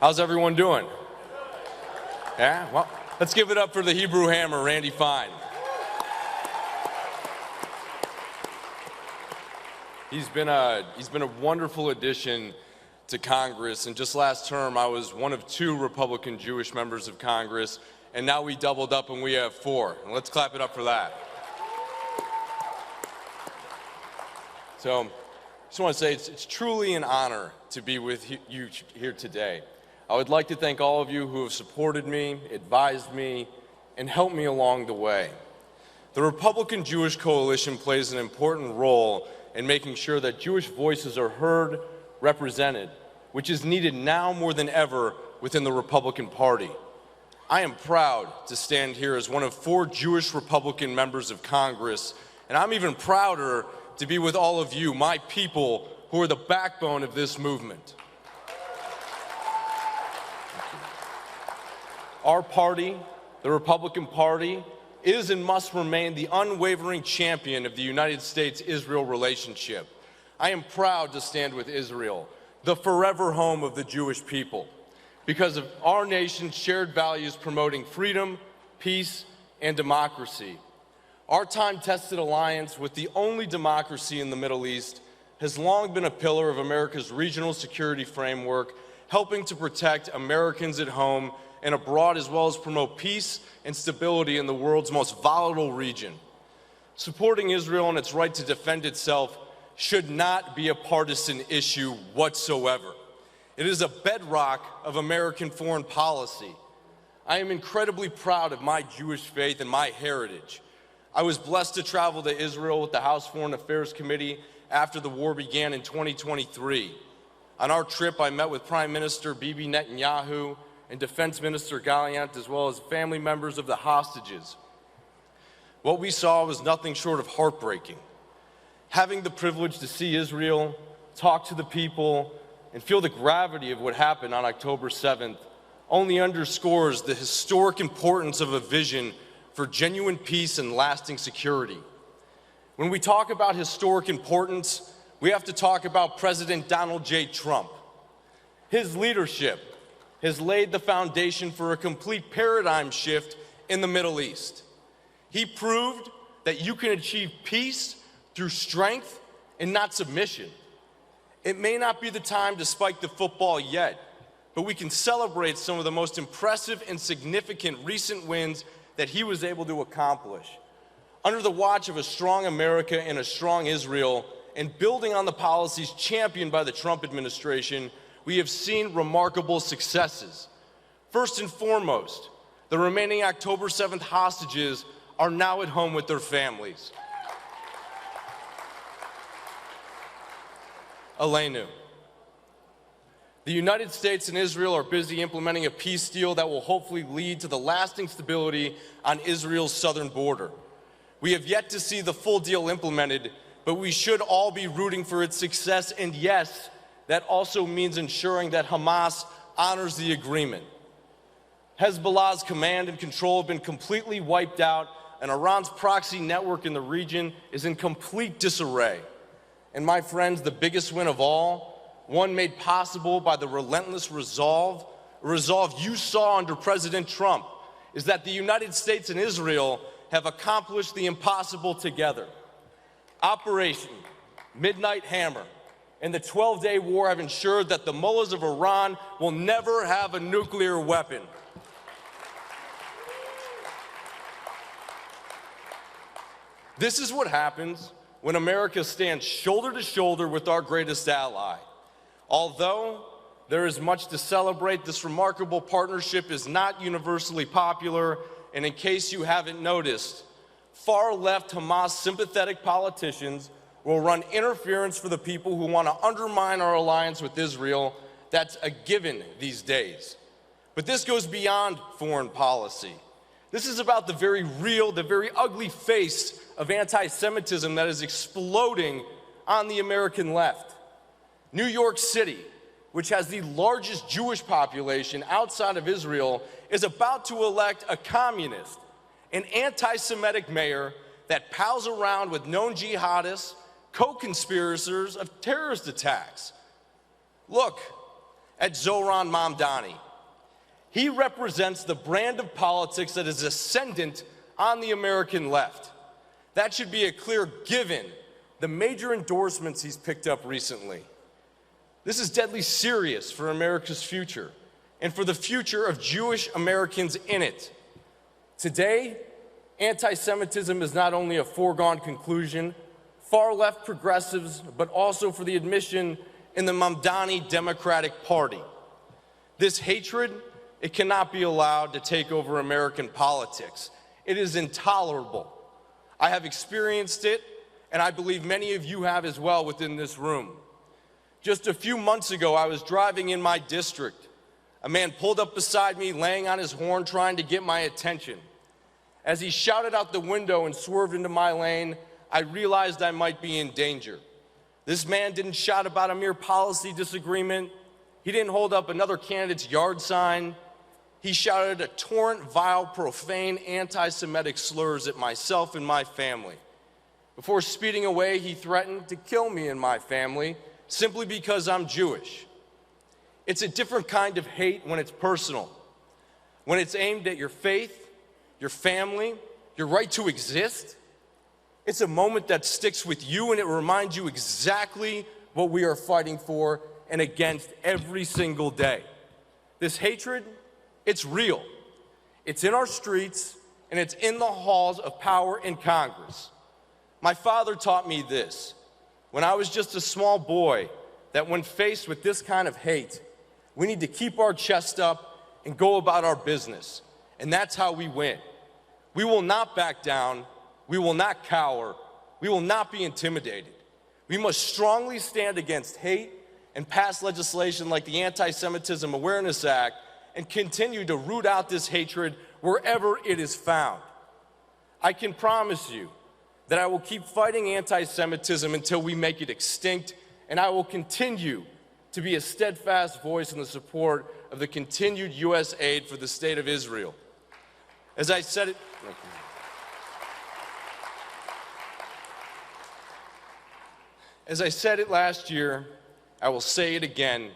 How's everyone doing? Yeah, well, let's give it up for the Hebrew Hammer, Randy Fine. He's been a wonderful addition to Congress, and just last term I was one of 2 Republican Jewish members of Congress, and now we doubled up and we have 4. And let's clap it up for that. So, I just want to say it's truly an honor to be with you here today. I would like to thank all of you who have supported me, advised me, and helped me along the way. The Republican Jewish Coalition plays an important role in making sure that Jewish voices are heard, represented, which is needed now more than ever within the Republican Party. I am proud to stand here as one of 4 Jewish Republican members of Congress, and I'm even prouder to be with all of you, my people, who are the backbone of this movement. Our party, the Republican Party, is and must remain the unwavering champion of the United States-Israel relationship. I am proud to stand with Israel, the forever home of the Jewish people, because of our nation's shared values promoting freedom, peace, and democracy. Our time-tested alliance with the only democracy in the Middle East has long been a pillar of America's regional security framework, helping to protect Americans at home and abroad, as well as promote peace and stability in the world's most volatile region. Supporting Israel in its right to defend itself should not be a partisan issue whatsoever. It is a bedrock of American foreign policy. I am incredibly proud of my Jewish faith and my heritage. I was blessed to travel to Israel with the House Foreign Affairs Committee after the war began in 2023. On our trip, I met with Prime Minister Bibi Netanyahu and Defense Minister Gallant, as well as family members of the hostages. What we saw was nothing short of heartbreaking. Having the privilege to see Israel, talk to the people, and feel the gravity of what happened on October 7th only underscores the historic importance of a vision for genuine peace and lasting security. When we talk about historic importance, we have to talk about President Donald J. Trump. His leadership has laid the foundation for a complete paradigm shift in the Middle East. He proved that you can achieve peace through strength and not submission. It may not be the time to spike the football yet, but we can celebrate some of the most impressive and significant recent wins that he was able to accomplish. Under the watch of a strong America and a strong Israel, and building on the policies championed by the Trump administration, we have seen remarkable successes. First and foremost, the remaining October 7th hostages are now at home with their families. Aleinu. The United States and Israel are busy implementing a peace deal that will hopefully lead to the lasting stability on Israel's southern border. We have yet to see the full deal implemented, but we should all be rooting for its success, and yes, that also means ensuring that Hamas honors the agreement. Hezbollah's command and control have been completely wiped out, and Iran's proxy network in the region is in complete disarray. And my friends, the biggest win of all, one made possible by the relentless resolve you saw under President Trump, is that the United States and Israel have accomplished the impossible together. Operation Midnight Hammer and the 12-day war have ensured that the mullahs of Iran will never have a nuclear weapon. This is what happens when America stands shoulder to shoulder with our greatest ally. Although there is much to celebrate, this remarkable partnership is not universally popular, and in case you haven't noticed, far-left Hamas sympathetic politicians will run interference for the people who want to undermine our alliance with Israel. That's a given these days. But this goes beyond foreign policy. This is about the very real, the very ugly face of anti-Semitism that is exploding on the American left. New York City, which has the largest Jewish population outside of Israel, is about to elect a communist, an anti-Semitic mayor that pals around with known jihadists, co-conspirators of terrorist attacks. Look, at Zohran Mamdani. He represents the brand of politics that is ascendant on the American left. That should be a clear given the major endorsements he's picked up recently. This is deadly serious for America's future and for the future of Jewish Americans in it. Today, anti-Semitism is not only a foregone conclusion, far-left progressives, but also for the admission in the Mamdani Democratic Party. This hatred, it cannot be allowed to take over American politics. It is intolerable. I have experienced it, and I believe many of you have as well within this room. Just a few months ago, I was driving in my district. A man pulled up beside me, laying on his horn, trying to get my attention. As he shouted out the window and swerved into my lane, I realized I might be in danger. This man didn't shout about a mere policy disagreement. He didn't hold up another candidate's yard sign. He shouted a torrent, vile, profane, anti-Semitic slurs at myself and my family. Before speeding away, he threatened to kill me and my family simply because I'm Jewish. It's a different kind of hate when it's personal, when it's aimed at your faith, your family, your right to exist. It's a moment that sticks with you, and it reminds you exactly what we are fighting for and against every single day. This hatred, it's real. It's in our streets, and it's in the halls of power in Congress. My father taught me this when I was just a small boy, that when faced with this kind of hate, we need to keep our chest up and go about our business. And that's how we win. We will not back down. We will not cower. We will not be intimidated. We must strongly stand against hate and pass legislation like the Anti-Semitism Awareness Act and continue to root out this hatred wherever it is found. I can promise you that I will keep fighting anti-Semitism until we make it extinct, and I will continue to be a steadfast voice in the support of the continued U.S. aid for the State of Israel. As I said it last year, I will say it again,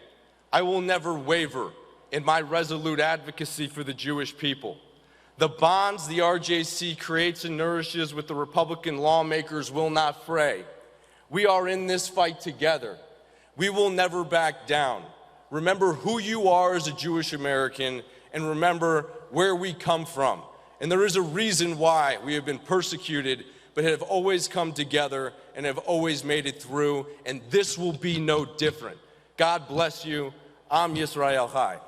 I will never waver in my resolute advocacy for the Jewish people. The bonds the RJC creates and nourishes with the Republican lawmakers will not fray. We are in this fight together. We will never back down. Remember who you are as a Jewish American, and remember where we come from. And there is a reason why we have been persecuted, but have always come together and have always made it through, and this will be no different. God bless you. Am Yisrael Chai.